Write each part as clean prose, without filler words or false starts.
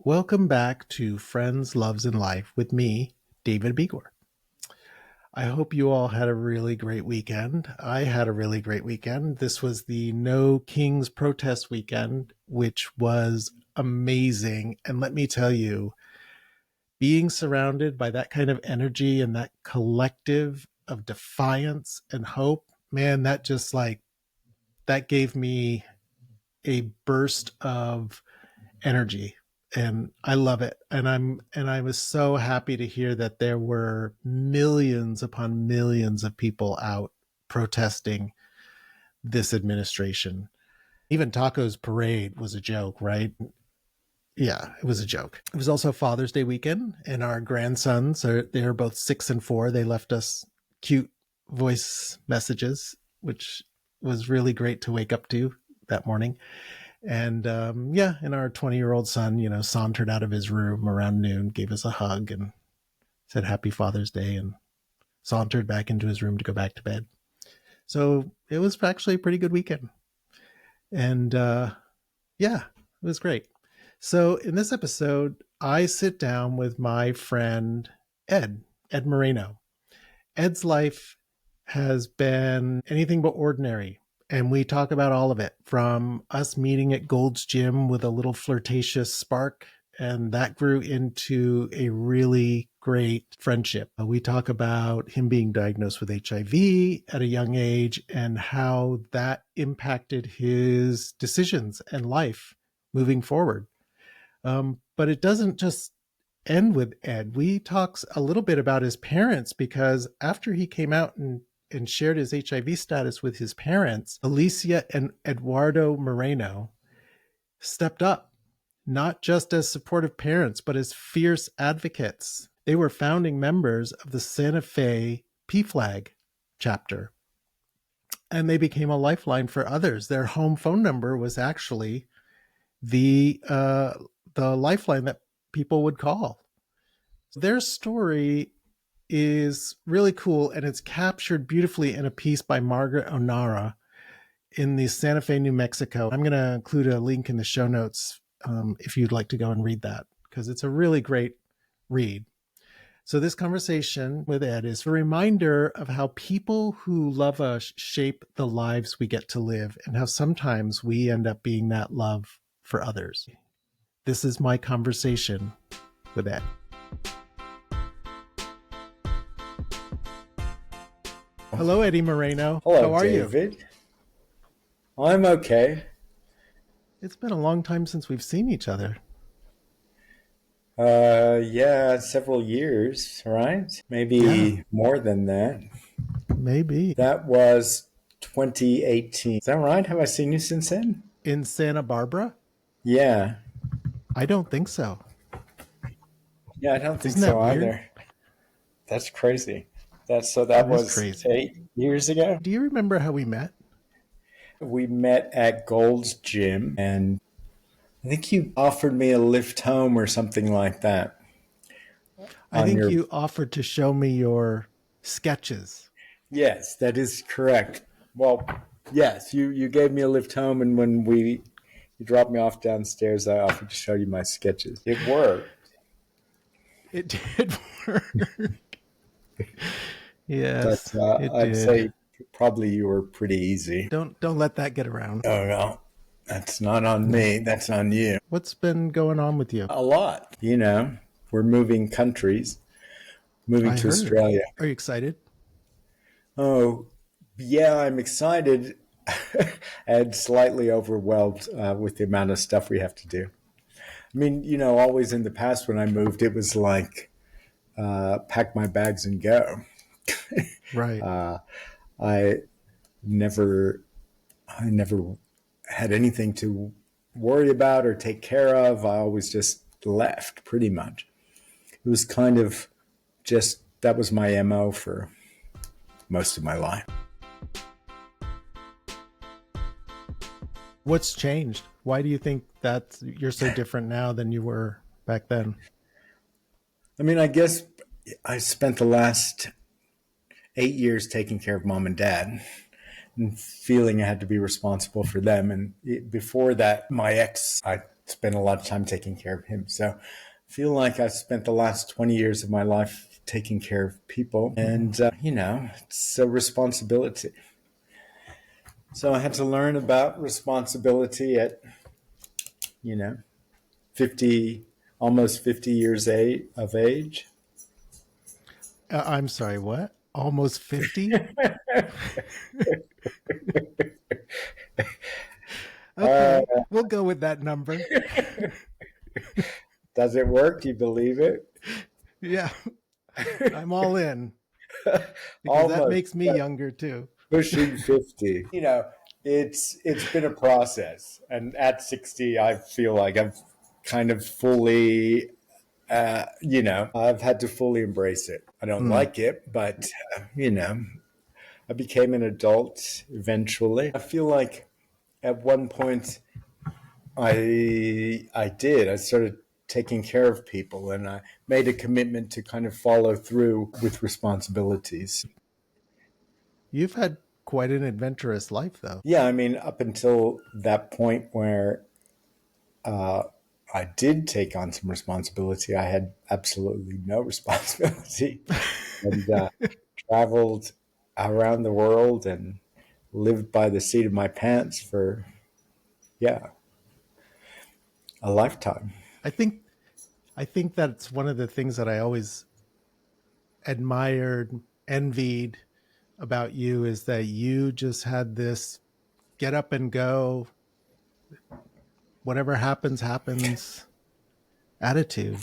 Welcome back to Friends, Loves, and Life with me, David Begor. I hope you all had a really great weekend. I had a really great weekend. This was the No Kings protest weekend, which was amazing. And let me tell you, being surrounded by that kind of energy and that collective of defiance and hope, man, that gave me a burst of energy, and I love it. And I was so happy to hear that there were millions upon millions of people out protesting this administration. Even Taco's parade was a joke, right? Yeah, it was a joke. It was also Father's Day weekend, and our grandsons they're both 6 and 4. They left us cute voice messages, which was really great to wake up to that morning. And and our 20-year-old son, sauntered out of his room around noon, gave us a hug, and said Happy Father's Day, and sauntered back into his room to go back to bed. So it was actually a pretty good weekend. And it was great. So in this episode, I sit down with my friend Ed Moreno. Ed's life has been anything but ordinary. And we talk about all of it, from us meeting at Gold's Gym with a little flirtatious spark, and that grew into a really great friendship. We talk about him being diagnosed with HIV at a young age and how that impacted his decisions and life moving forward. But it doesn't just end with Ed. We talk a little bit about his parents, because after he came out and shared his HIV status with his parents, Alicia and Eduardo Moreno stepped up, not just as supportive parents, but as fierce advocates. They were founding members of the Santa Fe PFLAG chapter, and they became a lifeline for others. Their home phone number was actually the lifeline that people would call. Their story is really cool, and it's captured beautifully in a piece by Margaret Onara in the Santa Fe, New Mexico. I'm going to include a link in the show notes if you'd like to go and read that, because it's a really great read. So this conversation with Ed is a reminder of how people who love us shape the lives we get to live, and how sometimes we end up being that love for others. This is my conversation with Ed. Hello, Eddie Moreno. Hello, how are David. you? I'm okay. It's been a long time since we've seen each other. Several years, right? Maybe more than that. Maybe. That was 2018. Is that right? Have I seen you since then? In Santa Barbara? Yeah. I don't think so. Yeah, I don't think Isn't that so weird? either. That's crazy. That That is was crazy. 8 years ago. Do you remember how we met? We met at Gold's Gym, and I think you offered me a lift home or something like that. I think you offered to show me your sketches. Yes, that is correct. Well, yes, you gave me a lift home, and when you dropped me off downstairs, I offered to show you my sketches. It worked. It did work. Yes, But it I'd did. say probably you were pretty easy. Don't let that get around. Oh, no. That's not on me. That's on you. What's been going on with you? A lot. We're moving countries, moving I to heard. Australia. Are you excited? Oh, yeah, I'm excited and slightly overwhelmed with the amount of stuff we have to do. I mean, always in the past when I moved, it was like pack my bags and go. Right. I never had anything to worry about or take care of. I always just left, pretty much. It was kind of just, that was my MO for most of my life. What's changed? Why do you think that you're so different now than you were back then? I mean, I guess I spent the last 8 years taking care of mom and dad and feeling I had to be responsible for them. And before that, my ex, I spent a lot of time taking care of him. So I feel like I've spent the last 20 years of my life taking care of people. And, it's a responsibility. So I had to learn about responsibility at, you know, 50, almost 50 years of age. I'm sorry, what? Almost 50? Uh, Okay, we'll go with that number. does it work? Do you believe it? Yeah, I'm all in because that Almost, makes me but younger too. pushing 50. It's been a process. And at 60, I feel like I've kind of fully, I've had to fully embrace it. I don't Mm. like it, but, I became an adult eventually. I feel like at one point I did. I started taking care of people, and I made a commitment to kind of follow through with responsibilities. You've had quite an adventurous life, though. Yeah, I mean, up until that point where uh, I did take on some responsibility, I had absolutely no responsibility, and traveled around the world and lived by the seat of my pants for, yeah, a lifetime. I think I think that's one of the things that I always admired, envied about you is that you just had this get up and go, whatever happens, happens attitude.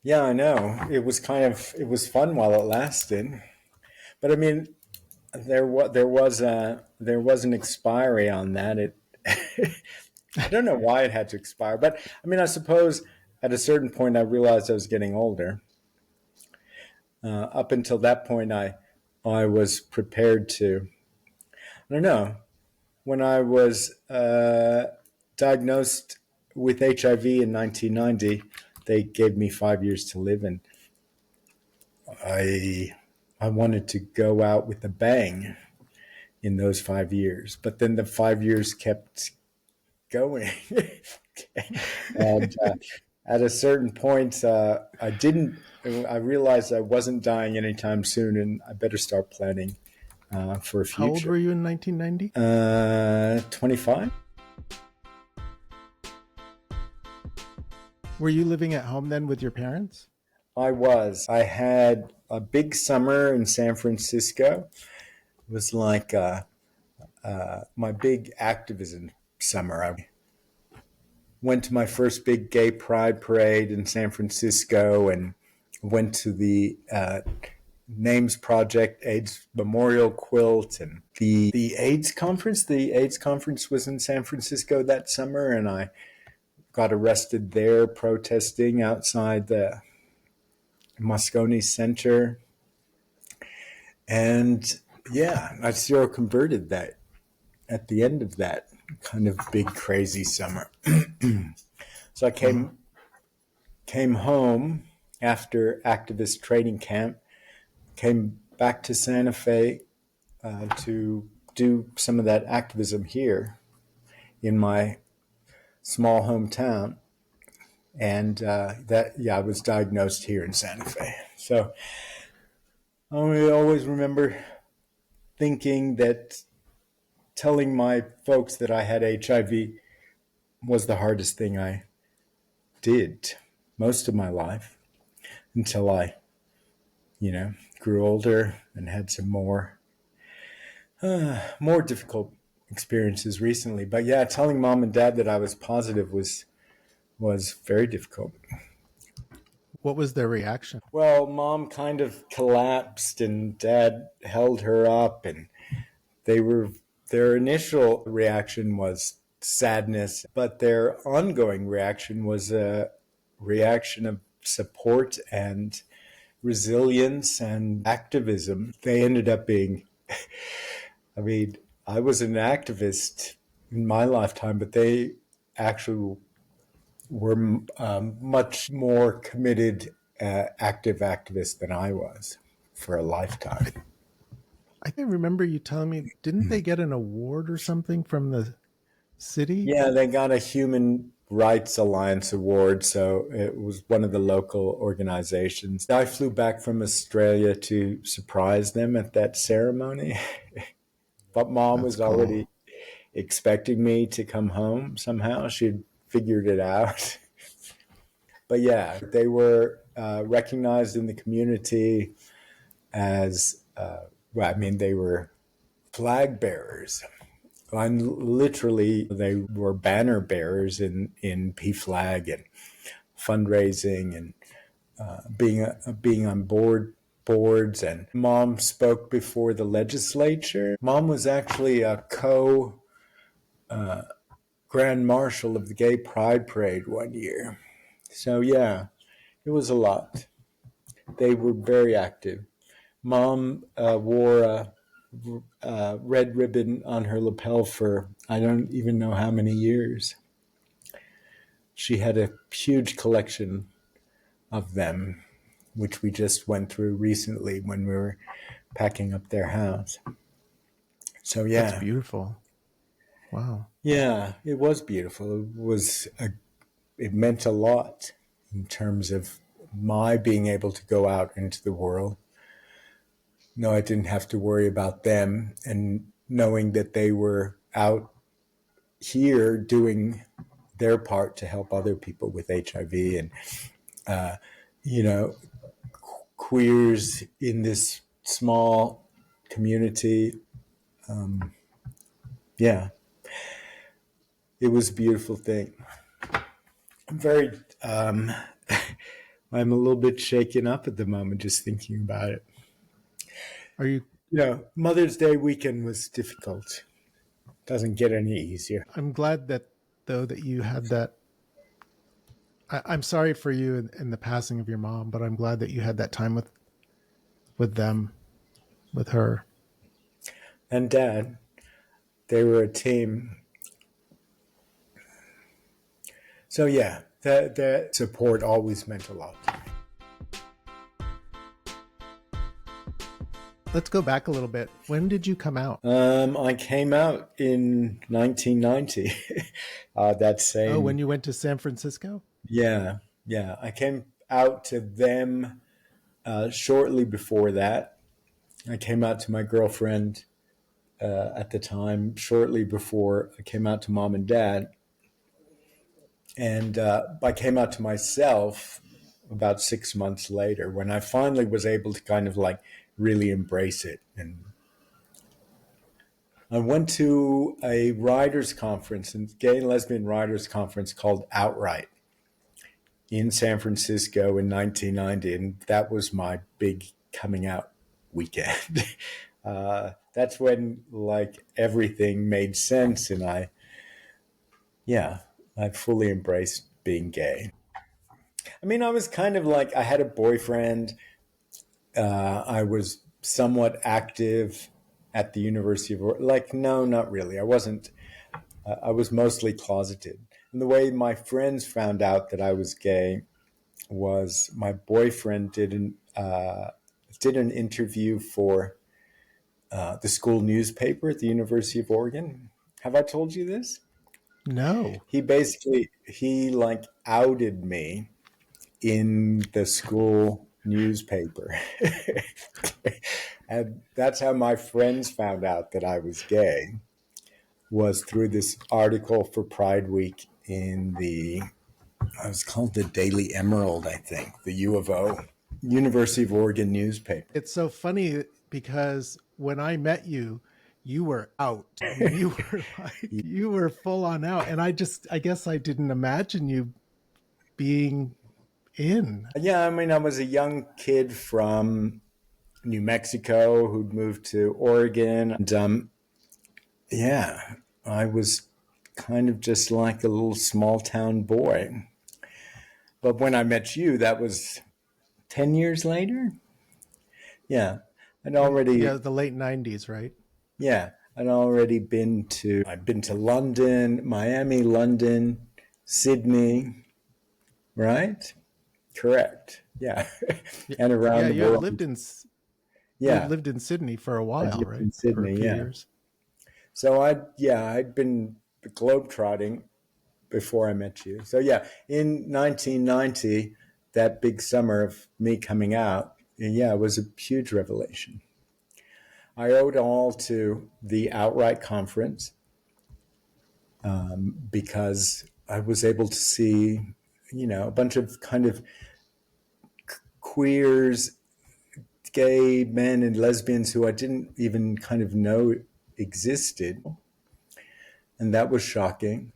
Yeah, I know. It was fun while it lasted. But I mean, there was an expiry on that. It I don't know why it had to expire, but I mean, I suppose at a certain point I realized I was getting older. Up until that point, I was prepared to. I don't know. When I was diagnosed with HIV in 1990, they gave me 5 years to live, and I I wanted to go out with a bang in those 5 years, but then the 5 years kept going, and at a certain point, I didn't. I realized I wasn't dying anytime soon, and I better start planning for a How old future. were you in 1990? 25. Were you living at home then with your parents? I was. I had a big summer in San Francisco. It was like my big activism summer. I went to my first big gay pride parade in San Francisco and went to the Names Project AIDS Memorial Quilt and the AIDS conference. The AIDS conference was in San Francisco that summer, and I got arrested there protesting outside the Moscone Center. And yeah, I seroconverted that at the end of that kind of big crazy summer. So I Mm-hmm. came home after activist training camp, came back to Santa Fe to do some of that activism here in my small hometown, and I was diagnosed here in Santa Fe. So I always remember thinking that telling my folks that I had HIV was the hardest thing I did most of my life until I, grew older and had some more difficult experiences recently. But yeah, telling mom and dad that I was positive was very difficult. What was their reaction? Well, mom kind of collapsed and dad held her up, and they were their initial reaction was sadness, but their ongoing reaction was a reaction of support and resilience and activism. They ended up being, I mean, I was an activist in my lifetime, but they actually were much more committed, active activists than I was for a lifetime. I can remember you telling me, didn't they get an award or something from the city? Yeah, they got a human Rights Alliance Award, so it was one of the local organizations. I flew back from Australia to surprise them at that ceremony, but mom That's was cool. already expecting me to come home somehow. She'd figured it out. But yeah, they were recognized in the community as, well, I mean, they were flag bearers. And literally, they were banner bearers in PFLAG and fundraising and being on boards. And mom spoke before the legislature. Mom was actually a co grand marshal of the Gay Pride Parade one year. So yeah, it was a lot. They were very active. Mom wore a red ribbon on her lapel for I don't even know how many years. She had a huge collection of them, which we just went through recently when we were packing up their house. So That's yeah, beautiful. Wow. yeah, it was beautiful. It meant a lot in terms of my being able to go out into the world. No, I didn't have to worry about them, and knowing that they were out here doing their part to help other people with HIV and you know queers in this small community. Yeah, it was a beautiful thing. I'm very I'm a little bit shaken up at the moment just thinking about it. Are you Yeah, Mother's Day weekend was difficult. Doesn't get any easier. I'm glad that though that you had that I'm sorry for you in the passing of your mom, but I'm glad that you had that time with them, with her. And Dad, they were a team. So yeah, that support always meant a lot. Let's go back a little bit. When did you come out? I came out in 1990. That Oh, same, when you went to San Francisco? yeah, yeah. I came out to them shortly before that. I came out to my girlfriend at the time, shortly before I came out to mom and dad. And I came out to myself about 6 months later when I finally was able to kind of like really embrace it. And I went to a writers conference, a gay and lesbian writers conference called Outright in San Francisco in 1990. And that was my big coming out weekend. That's when like everything made sense. And yeah, I fully embraced being gay. I mean, I was kind of like, I had a boyfriend. I was somewhat active at the University of, like, no, not really. I wasn't, I was mostly closeted. And the way my friends found out that I was gay was my boyfriend did an interview for the school newspaper at the University of Oregon. Have I told you this? No. He like outed me in the school newspaper. And that's how my friends found out that I was gay, was through this article for Pride Week in it was called the Daily Emerald, I think, the U of O, University of Oregon newspaper. It's so funny because when I met you, you were out. I mean, you were like, you were full on out. And I guess I didn't imagine you being in. Yeah, I mean, I was a young kid from New Mexico who'd moved to Oregon. And yeah, I was kind of just like a little small town boy. But when I met you, that was 10 years later. Yeah. I'd already, Yeah, the late 90s, right? yeah, I'd been to London, Miami, London, Sydney, right? Correct. Yeah. And around Yeah, the world. you had Yeah. lived in Sydney for a I'd while, lived right? in For a Sydney. few Yeah. years. So I'd been globetrotting before I met you. So yeah, in 1990, that big summer of me coming out, yeah, it was a huge revelation. I owe it all to the Outright Conference, because I was able to see, a bunch of kind of queers, gay men and lesbians who I didn't even kind of know existed. And that was shocking.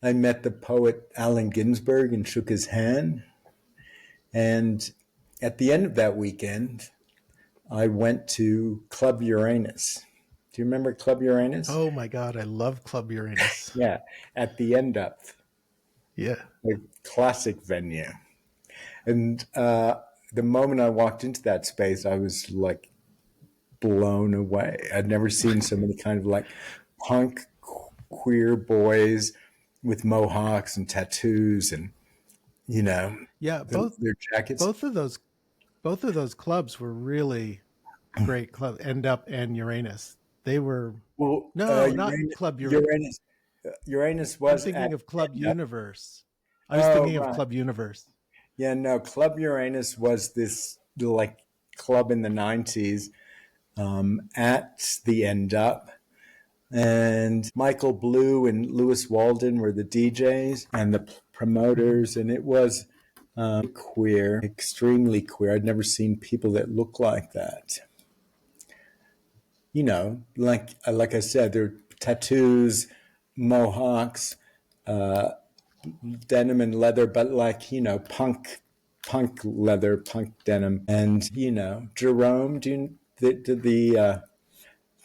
I met the poet Allen Ginsberg and shook his hand. And at the end of that weekend, I went to Club Uranus. Do you remember Club Uranus? Oh my God, I love Club Uranus. Yeah, at the end up, Yeah. a classic venue. And the moment I walked into that space, I was like blown away. I'd never seen so many kind of like punk queer boys with mohawks and tattoos, and Yeah, their jackets. both of those both of those clubs were really great club. End Up and Uranus. They were Well, no, not Club Uranus. Uranus I'm was thinking at of Club End Up. Universe. I was Oh, thinking of right. Club Universe. Yeah, no, Club Uranus was this like club in the 90s, at the End Up. And Michael Blue and Lewis Walden were the DJs and the promoters. And it was queer, extremely queer. I'd never seen people that looked like that. Like I said, there were tattoos, mohawks, denim and leather, but like, punk leather, punk denim. And, Jerome,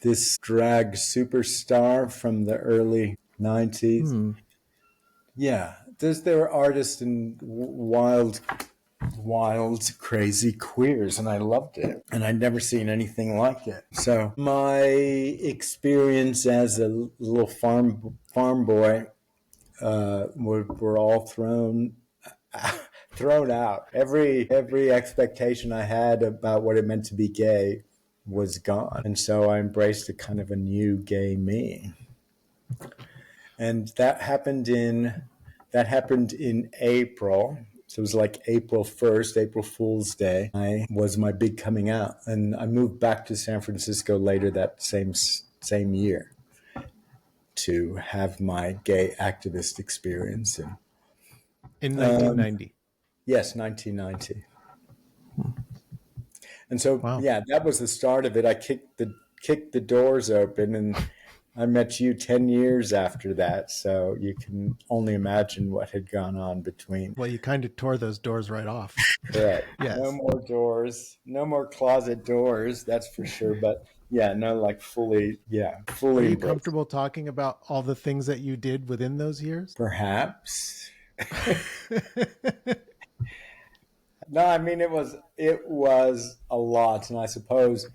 this drag superstar from the early 90s. Hmm. Yeah, there were artists and wild, crazy queers, and I loved it. And I'd never seen anything like it. So my experience as a little farm boy, were all thrown out. Every expectation I had about what it meant to be gay was gone, and so I embraced a kind of a new gay me. And that happened in April. So it was like April 1st, April Fool's Day. I was my big coming out, and I moved back to San Francisco later that same year to have my gay activist experience. And In 1990. yes, 1990. And so, Wow. yeah, that was the start of it. I kicked the doors open, and I met you 10 years after that. So you can only imagine what had gone on between. Well, you kind of tore those doors right off. Right. No Yes. more doors, no more closet doors, that's for sure. But yeah, no, like fully Are you embraced. comfortable talking about all the things that you did within those years? Perhaps. No, I mean it was a lot, and I suppose,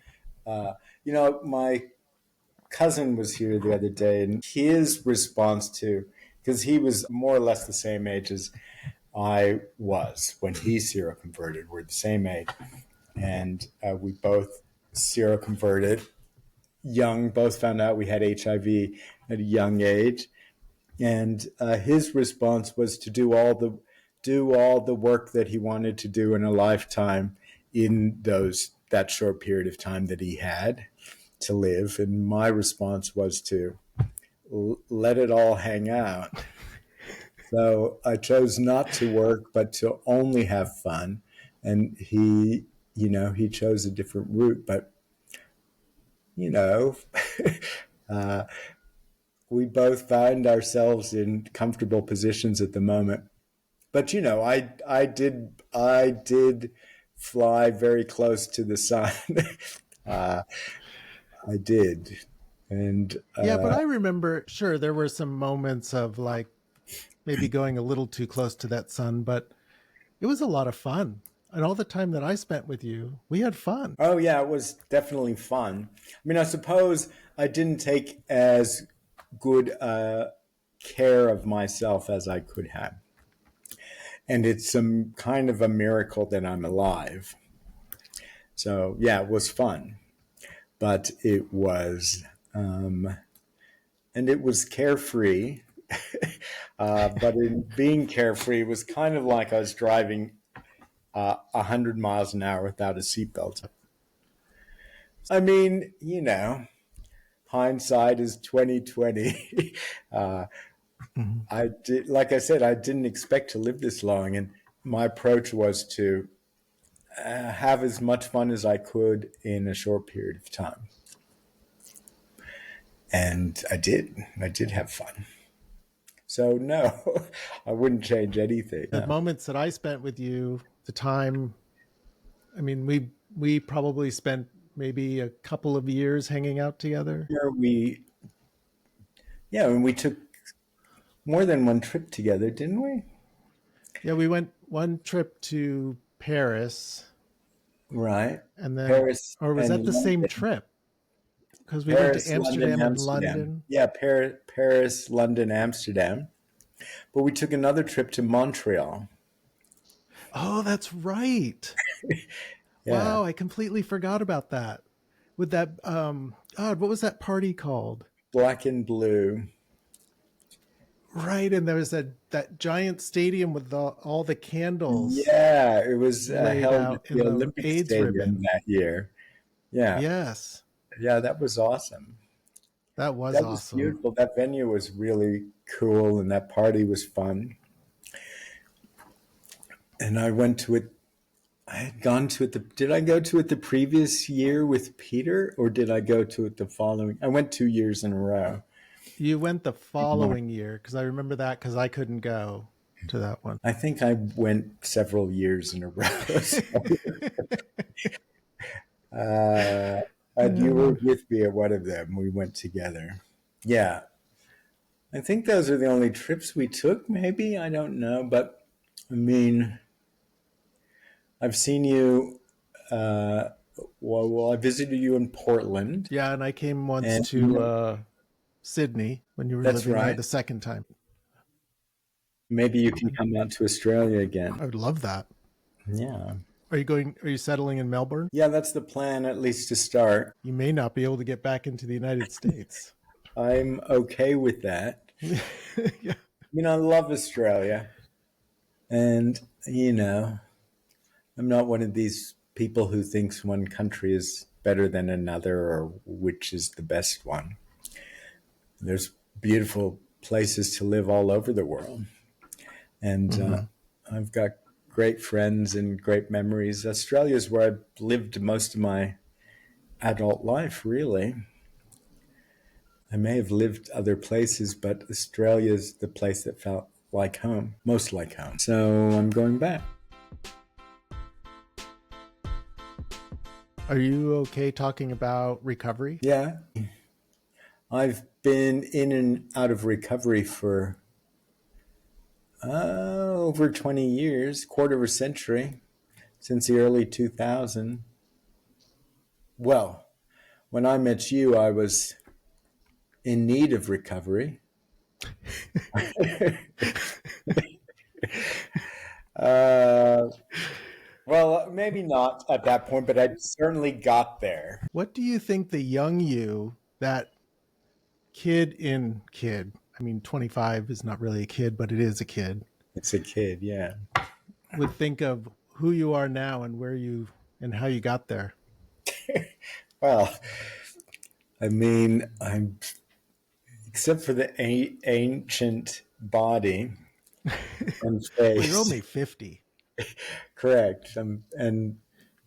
my cousin was here the other day, and his response to, because he was more or less the same age as I was when he seroconverted. We're the same age, and we both seroconverted young. Both found out we had HIV at a young age, and his response was to do all the work that he wanted to do in a lifetime in that short period of time that he had to live. And my response was to let it all hang out. So I chose not to work, but to only have fun. And he chose a different route. But, uh, we both find ourselves in comfortable positions at the moment. But I did fly very close to the sun. uh, I did, and Yeah, but I remember, sure, there were some moments of like maybe going a little too close to that sun, but it was a lot of fun. And all the time that I spent with you, we had fun. oh yeah, it was definitely fun. I mean, I suppose I didn't take as good care of myself as I could have, and it's some kind of a miracle that I'm alive. So yeah, it was fun, but and it was carefree. But in being carefree, it was kind of like I was driving 100 miles an hour without a seatbelt. I mean, hindsight is 2020. Mhm. I did, like I said, I didn't expect to live this long, and my approach was to have as much fun as I could in a short period of time, and I did. I did have fun. So no, I wouldn't change anything. The No. moments that I spent with you, the time, I mean, we probably spent maybe a couple of years hanging out together. Where we, yeah, and we took more than one trip together, didn't we? Yeah, we went one trip to Paris, Right. and then, Paris or was and that the same London. trip? Because we went to Paris, London, Amsterdam and Amsterdam. London. Yeah, Paris, London, Amsterdam. But we took another trip to Montreal. Oh, that's right. Yeah. Wow, I completely forgot about that. With that, God, what was that party called? Black and blue. Right, and there was that giant stadium with all the candles Yeah, it was laid held at out the in the Olympic AIDS Stadium ribbon. that year. Yeah. Yes, Yeah, that was awesome. that was That was awesome. beautiful. That venue was really cool and that party was fun. And I went to it. I had gone to it. Did I go to it the previous year with Peter, or did I go to it the following? I went 2 years in a row. You went the following year because I remember that because I couldn't go to that one. I think I went several years in a row. And you were with me at one of them. We went together. Yeah. I think those are the only trips we took, maybe. I don't know. But I mean, I've seen you. Uh, I visited you in Portland. Yeah, and I came once And to Sydney when you were that's living there right. the second time. Maybe you can come out to Australia again. I would love that. Yeah. Are you going? Are you settling in Melbourne? Yeah, that's the plan, at least to start. You may not be able to get back into the United States. I'm okay with that. Yeah. I love Australia. And, I'm not one of these people who thinks one country is better than another or which is the best one. There's beautiful places to live all over the world. And Mm-hmm. I've got great friends and great memories. Australia is where I've lived most of my adult life, really. I may have lived other places, but Australia is the place that felt like home, most like home. So I'm going back. Are you okay talking about recovery? Yeah. I've been in and out of recovery for over 20 years, quarter of a century, since the early 2000s. Well, when I met you, I was in need of recovery. uh, well, maybe not at that point, but I certainly got there. What do you think the young you, that I mean, 25 is not really a kid, but it is a kid, It's a kid, yeah. would think of who you are now and and how you got there? Well, I mean, I'm except for the ancient body and Well, you're face. only 50. Correct. And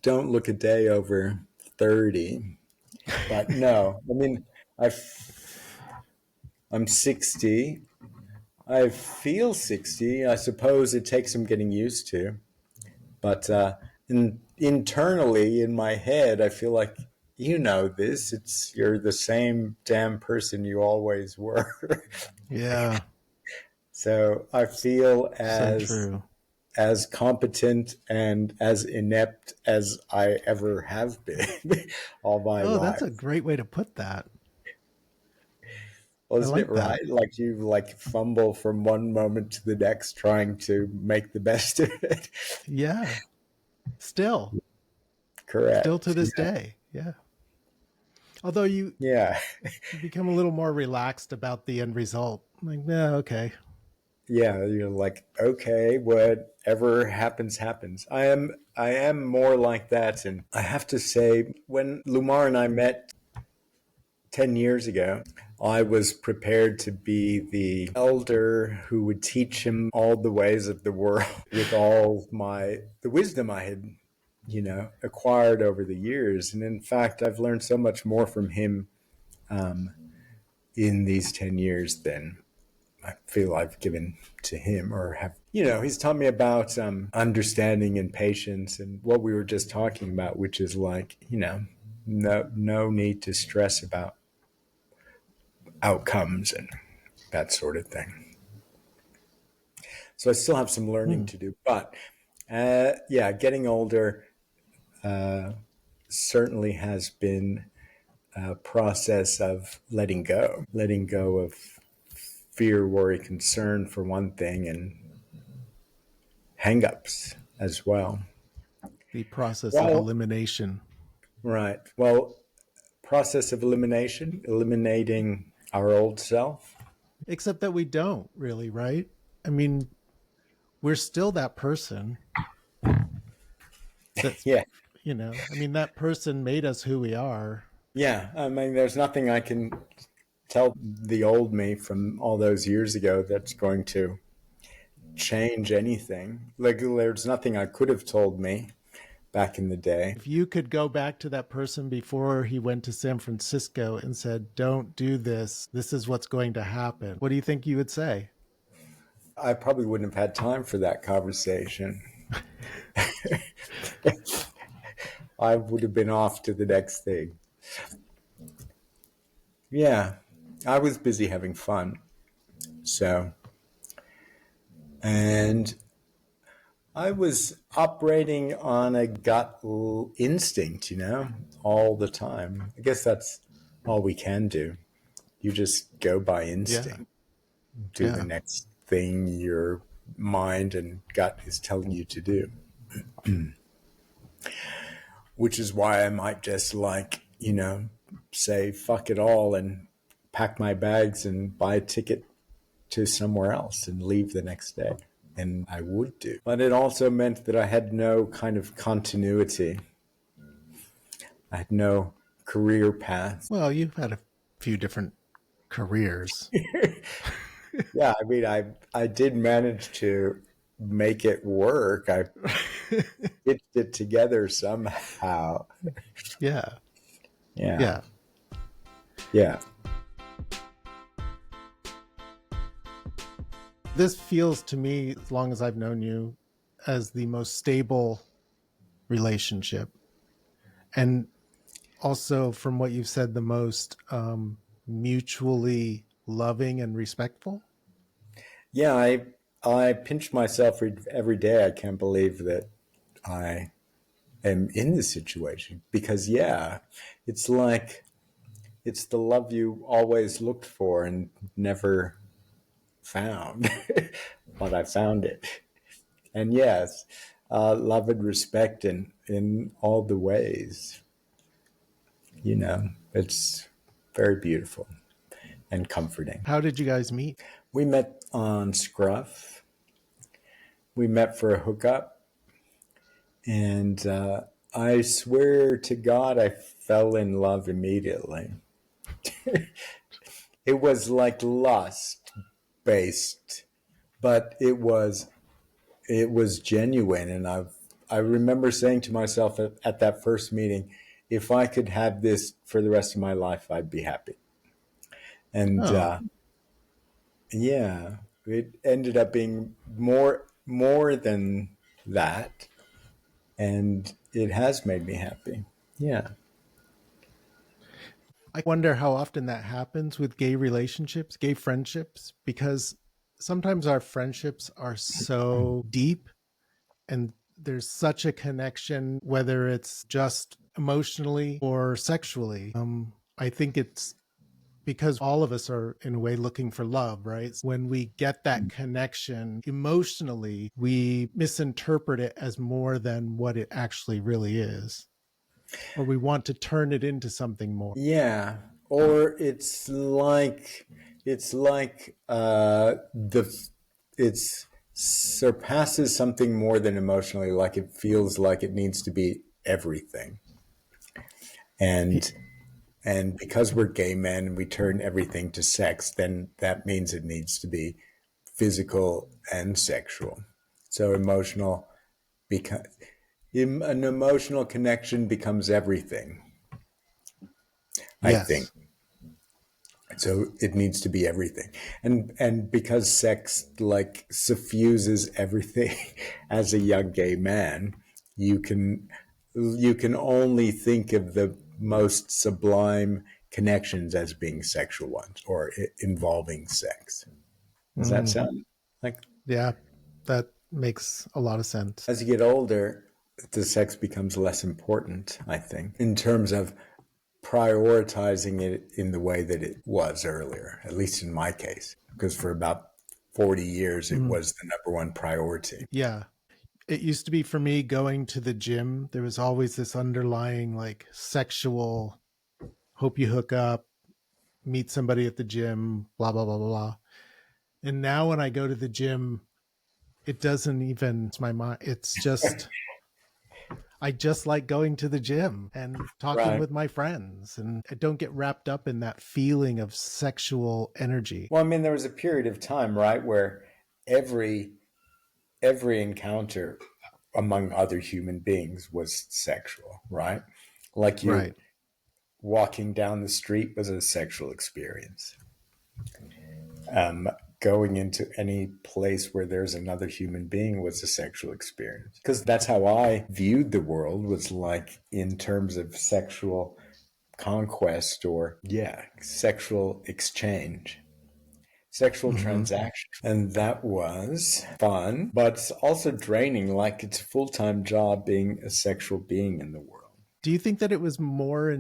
don't look a day over 30. But no, I mean, I I'm 60. I feel 60. I suppose it takes some getting used to. But internally in my head, I feel like you know this. You're the same damn person you always were. Yeah, So I feel so true. as competent and as inept as I ever have been all my Oh, that's a life. great way to put that. I Wasn't it like that. right? Like you like fumble from one moment to the next trying to make the best of it. Yeah, still, still to Correct. this day. Yeah. Although Yeah. you become a little more relaxed about the end result. Like, yeah, okay. yeah, you're like, okay, whatever happens, happens. I am more like that. And I have to say, when Lumar and I met 10 years ago, I was prepared to be the elder who would teach him all the ways of the world with all the wisdom I had, acquired over the years. And in fact, I've learned so much more from him um, in these 10 years than I feel I've given to him or have, he's taught me about understanding and patience and what we were just talking about, which is like, no need to stress about outcomes and that sort of thing. So I still have some learning Hmm. to do, but yeah, getting older uh, certainly has been a process of letting go of fear, worry, concern for one thing, and hangups as well. The process of Well, elimination. right. Well, process of elimination, eliminating our old self. Except that we don't really, right? I mean, we're still that person that's, Yeah. I mean, that person made us who we are. Yeah. I mean, there's nothing I can tell the old me from all those years ago that's going to change anything. Like, there's nothing I could have told me back in the day. If you could go back to that person before he went to San Francisco and said, don't do this, this is what's going to happen, what do you think you would say? I probably wouldn't have had time for that conversation. I would have been off to the next thing. Yeah, I was busy having fun. So, and I was operating on a gut instinct, all the time. I guess that's all we can do. You just go by Yeah. instinct, do the Yeah. next thing your mind and gut is telling you to do, which is why I might just say fuck it all and pack my bags and buy a ticket to somewhere else and leave the next day. And I would do. But it also meant that I had no kind of continuity. I had no career path. Well, you've had a few different careers. Yeah, I mean, I did manage to make it work. I stitched it together somehow. Yeah. Yeah, Yeah. yeah, This feels to me, as long as I've known you, as the most stable relationship. And also, from what you've said, the most mutually loving and respectful. yeah. I pinch myself every day. I can't believe that I am in this situation because yeah, it's like it's the love you always looked for and never found, but I found it. And yes, love and respect in all the ways. It's very beautiful and comforting. How did you guys meet? We met on Scruff. We met for a hookup, and I swear to God, I fell in love immediately. It was like lust based, but it was genuine, and I remember saying to myself at that first meeting, if I could have this for the rest of my life, I'd be happy. And Oh, yeah, it ended up being more than that, and it has made me happy. Yeah. I wonder how often that happens with gay relationships, gay friendships, because sometimes our friendships are so deep and there's such a connection, whether it's just emotionally or sexually. I think it's because all of us are in a way looking for love, right? When we get that connection emotionally, we misinterpret it as more than what it actually really is, or we want to turn it into something more. Yeah, or it's like the it's surpasses something more than emotionally. Like it feels like it needs to be everything, and and because we're gay men and we turn everything to sex, then that means it needs to be physical and sexual. So emotional, because an emotional connection becomes everything, I think. Yes. So it needs to be everything. And because sex like suffuses everything as a young gay man, you can you can only think of the most sublime connections as being sexual ones or involving sex. Does that Mm, sound like? yeah, that makes a lot of sense. As you get older, the sex becomes less important, I think, in terms of prioritizing it in the way that it was earlier, at least in my case, because for about 40 years it Mm, was the number one priority. yeah. It used to be for me going to the gym, there was always this underlying like sexual, hope you hook up, meet somebody at the gym, blah, blah, blah, blah, blah. And now when I go to the gym, it doesn't even, it's my mind. It's just, I just like going to the gym and talking Right. with my friends. And I don't get wrapped up in that feeling of sexual energy. Well, I mean, there was a period of time, right, where every every encounter among other human beings was sexual, right? Like you Right. walking down the street was a sexual experience. um, Going into any place where there's another human being was a sexual experience, because that's how I viewed the world, was like in terms of sexual conquest, or sexual exchange, sexual Mm-hmm. transaction. And that was fun, but it's also draining. Like it's a full-time job being a sexual being in the world. Do you think that it was more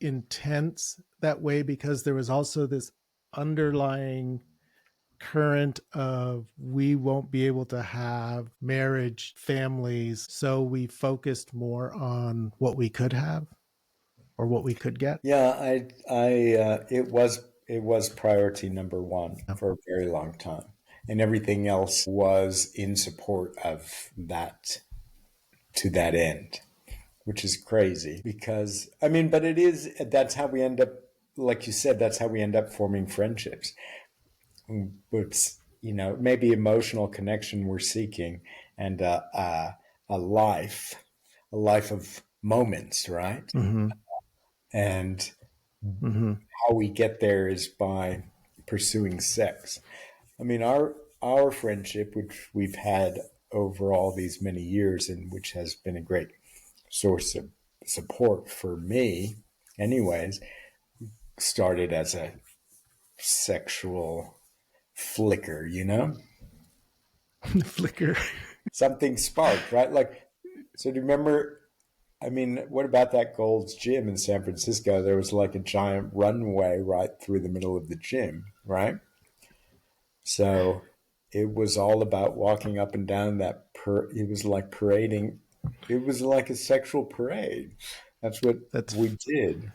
intense that way because there was also this underlying current of we won't be able to have marriage, families, so we focused more on what we could have or what we could get? Yeah, it was priority number one Yeah. for a very long time, and everything else was in support of that, to that end, which is crazy. Because I mean, but it is, that's how we end up, like you said, that's how we end up forming friendships. It's, maybe emotional connection we're seeking, and a life, a life of moments, right? Mm-hmm. And Mm-hmm. how we get there is by pursuing sex. I mean, our friendship, which we've had over all these many years, and which has been a great source of support for me, anyways, started as a sexual flicker, Flicker. something sparked, right? Like, so do you remember? I mean, what about that Gold's Gym in San Francisco? There was like a giant runway right through the middle of the gym, right? So it was all about walking up and down it was like parading. It was like a sexual parade. That's what we That's did.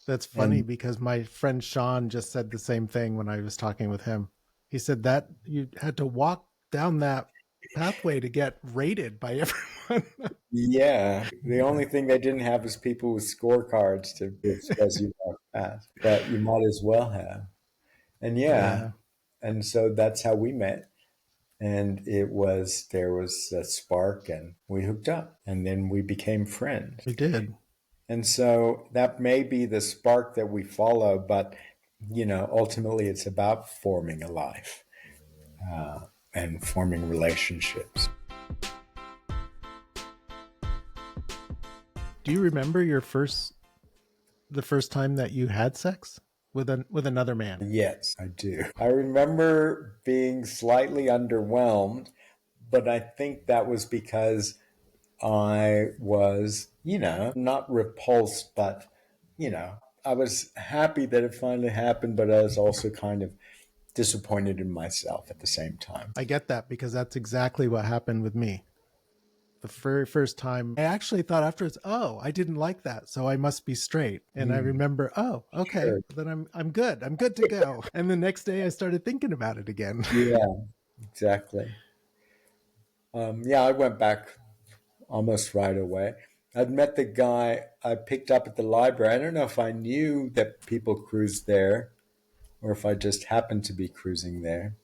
that's funny And because my friend Sean just said the same thing when I was talking with him. He said that you had to walk down that pathway to get rated by everyone. yeah, the only thing they didn't have is people with scorecards to as you walk past, but you might as well have. And yeah, Yeah, and so that's how we met. And there was a spark, and we hooked up, and then we became friends. we did. And so that may be the spark that we follow, but ultimately it's about forming a life, and forming relationships. Do you remember the first time that you had sex with another man? Yes, I do. I remember being slightly underwhelmed, but I think that was because I was, not repulsed, but, you know, I was happy that it finally happened, but I was also kind of disappointed in myself at the same time. I get that because that's exactly what happened with me. The very first time, I actually thought afterwards, "Oh, I didn't like that, so I must be straight." And I Mm, remember, "Oh, okay, sure. then I'm good. I'm good to go." And the next day, I started thinking about it again. Yeah. exactly. Yeah, I went back almost right away. I'd met the guy I picked up at the library. I don't know if I knew that people cruised there or if I just happened to be cruising there.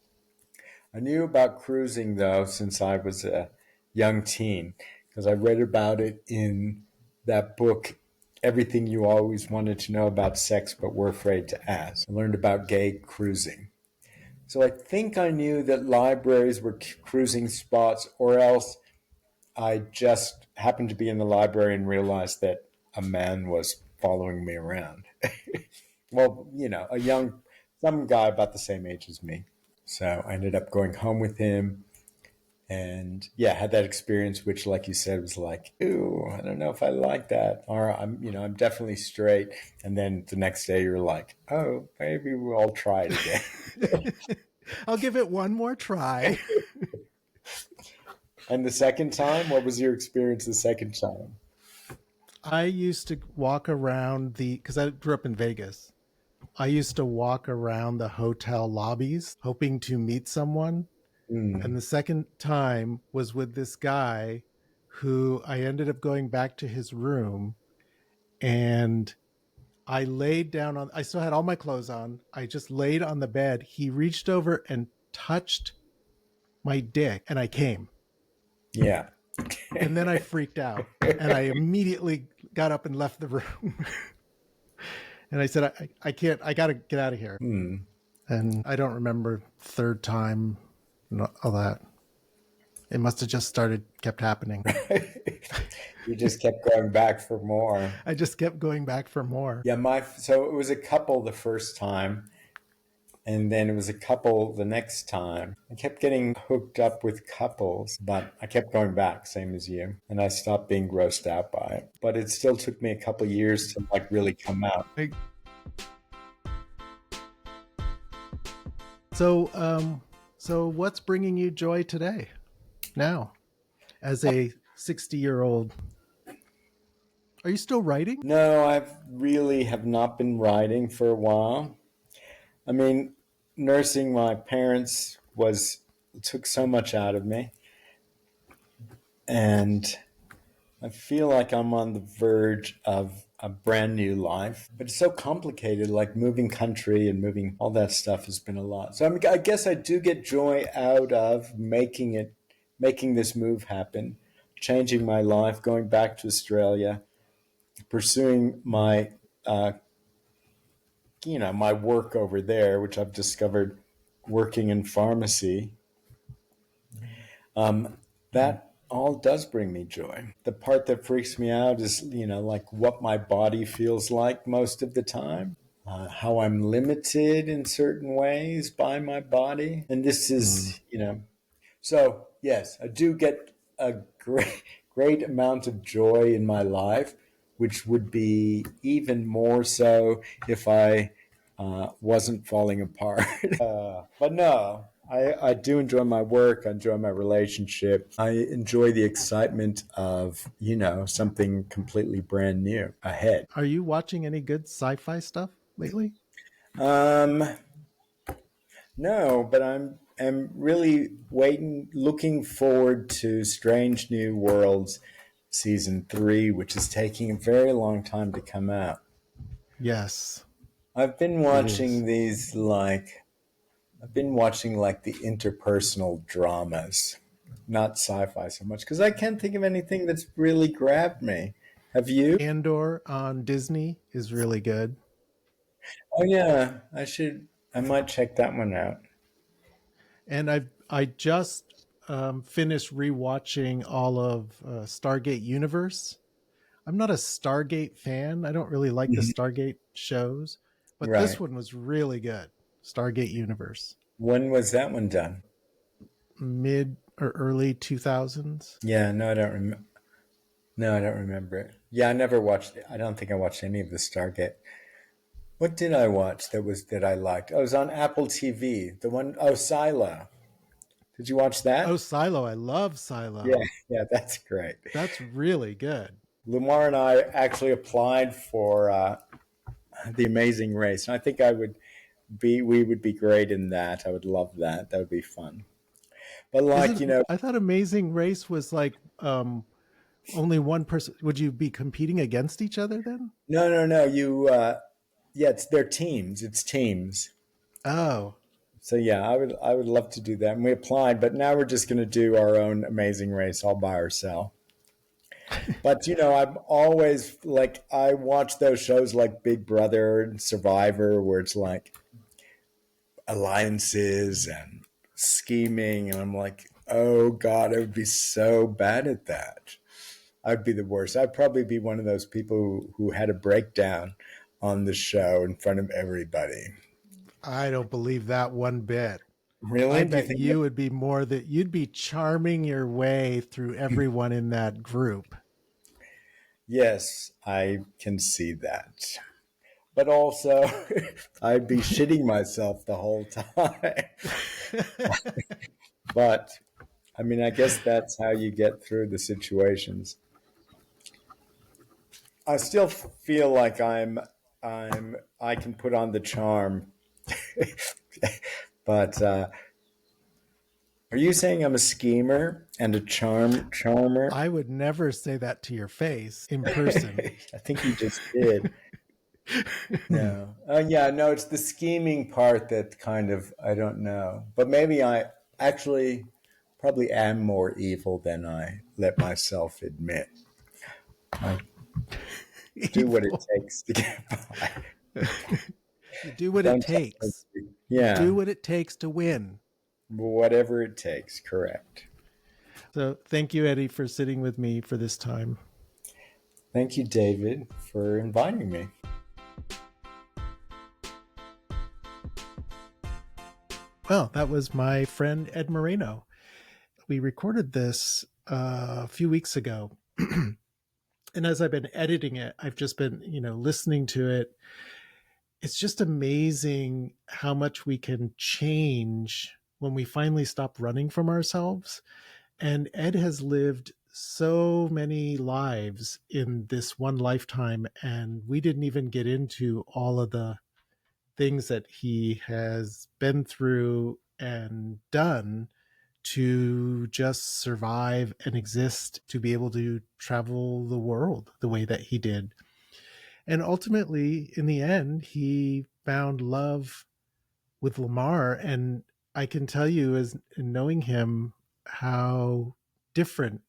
I knew about cruising though since I was a young teen because I read about it in that book, Everything You Always Wanted to Know About Sex But Were Afraid to Ask. I learned about gay cruising. So I think I knew that libraries were cruising spots, or else I just happened to be in the library and realized that a man was following me around. Well, some guy about the same age as me. So I ended up going home with him and yeah, had that experience, which, like you said, was like, ooh, I don't know if I like that. Or I'm definitely straight. And then the next day you're like, oh, maybe we'll try it again. I'll give it one more try. And the second time, what was your experience the second time? I used to walk around because I grew up in Vegas. I used to walk around the hotel lobbies hoping to meet someone. And Mm, the second time was with this guy who I ended up going back to his room, and I laid down I still had all my clothes on. I just laid on the bed. He reached over and touched my dick, and I came. yeah. And then I freaked out and I immediately got up and left the room. And I said, I can't, I got to get out of here. Mm. And I don't remember third time and all that. It must have just kept happening. You just kept going back for more. I just kept going back for more. Yeah, so it was a couple the first time, and then it was a couple the next time. I kept getting hooked up with couples, but I kept going back, same as you, and I stopped being grossed out by it. But it still took me a couple years to like really come out. So what's bringing you joy today, now, as a 60-year-old? Are you still writing? No, I've really have not been writing for a while. I mean, nursing my parents took so much out of me, and I feel like I'm on the verge of a brand new life, but it's so complicated. Like moving country and moving all that stuff has been a lot. So I guess I do get joy out of making this move happen, changing my life, going back to Australia, pursuing uh, my work over there, which I've discovered working in pharmacy. That all does bring me joy. The part that freaks me out is, like what my body feels like most of the time, how I'm limited in certain ways by my body. And this Mm. is, so yes, I do get a great amount of joy in my life, which would be even more so if I wasn't falling apart. But no, I do enjoy my work. I enjoy my relationship. I enjoy the excitement of, something completely brand new ahead. Are you watching any good sci-fi stuff lately? Um, no, but am really looking forward to Strange New Worlds season 3, which is taking a very long time to come out. Yes, I've been it is. watching these like I've been watching like the interpersonal dramas, not sci-fi so much, because I can't think of anything that's really grabbed me. Have you? Andor on Disney is really good. Oh yeah, I might check that one out. And I just finished rewatching all of Stargate Universe. I'm not a Stargate fan. I don't really like the Mhm. Stargate shows, but this Right. one was really good. Stargate Universe, When was that one done? mid or early 2000s. Yeah, no, I don't remember. No, I don't remember it. Yeah, I never watched it. I don't think I watched any of the Stargate. What did I watch that I liked? Oh, it was on Apple TV. The one, oh, Silo. Did you watch Oh, that? Silo. I love Yeah, Silo. yeah, that's great. That's really good. Lamar and I actually applied for The Amazing Race, and I think we would be great in that. I would love that. That would be fun. But like, Isn't I thought Amazing Race was like only one person. Would you be competing against each other then? no. Yeah, it's their teams. It's teams. Oh, So yeah, I would love to do that. And we applied, but now we're just going to do our own Amazing Race all by ourselves. But I'm always like I watch those shows like Big Brother and Survivor, where it's like alliances and scheming, and I'm like, oh God, I would be so bad at that. I'd be the worst. I'd probably be one of those people who had a breakdown on the show in front of everybody. I don't believe that one bit. I Really? Do you bet think you would be more that you'd be charming your way through everyone in that group. Yes, I can see that. But also, I'd be shitting myself the whole time. But I mean, I guess that's how you get through the situations. I still feel like I can put on the charm. But are you saying I'm a schemer and a charmer? I would never say that to your face in person. I think you just did. No. Yeah, no, it's the scheming part that kind of, I don't know. But maybe I actually probably am more evil than I let myself admit. I do what it Evil. takes to get by. You do what it Don't tell takes. me. You do Yeah, what it takes to win. whatever it takes, correct. So thank you, Eddie, for sitting with me for this time. Thank you, David, for inviting me. Well, that was my friend Ed Moreno. We recorded this a few weeks ago. And as I've been editing it, I've just been, listening to it. It's just amazing how much we can change when we finally stop running from ourselves. And Ed has lived so many lives in this one lifetime, and we didn't even get into all of the things that he has been through and done to just survive and exist, to be able to travel the world the way that he did. And ultimately, in the end, he found love with Lamar. And I can tell you, as knowing him, how different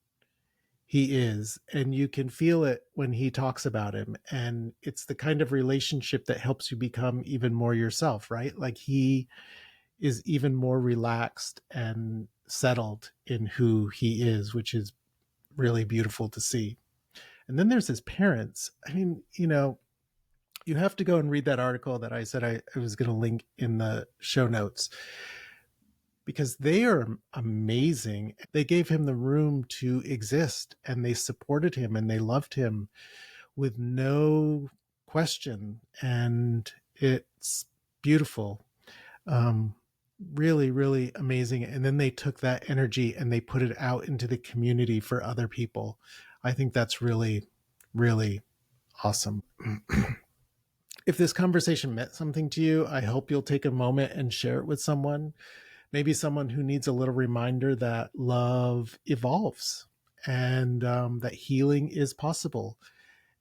he is. And you can feel it when he talks about him. And it's the kind of relationship that helps you become even more yourself, right? Like he is even more relaxed and settled in who he is, which is really beautiful to see. And then there's his parents. I mean, you have to go and read that article that I said I was going to link in the show notes, because they are amazing. They gave him the room to exist, and they supported him and they loved him with no question. And it's beautiful. Really, really amazing. And then they took that energy and they put it out into the community for other people. I think that's really, really awesome. If this conversation meant something to you, I hope you'll take a moment and share it with someone, maybe someone who needs a little reminder that love evolves, and that healing is possible,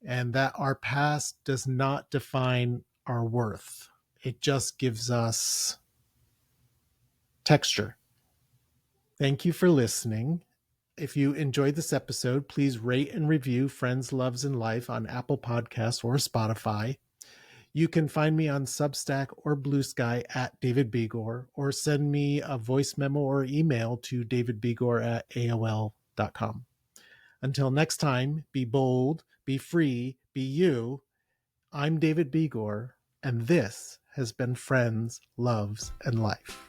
and that our past does not define our worth. It just gives us texture. Thank you for listening. If you enjoyed this episode, please rate and review Friends, Loves, and Life on Apple Podcasts or Spotify. You can find me on Substack or Blue Sky at David Begor, or send me a voice memo or email to davidbegor@aol.com. Until next time, be bold, be free, be you. I'm David Begor, and this has been Friends, Loves, and Life.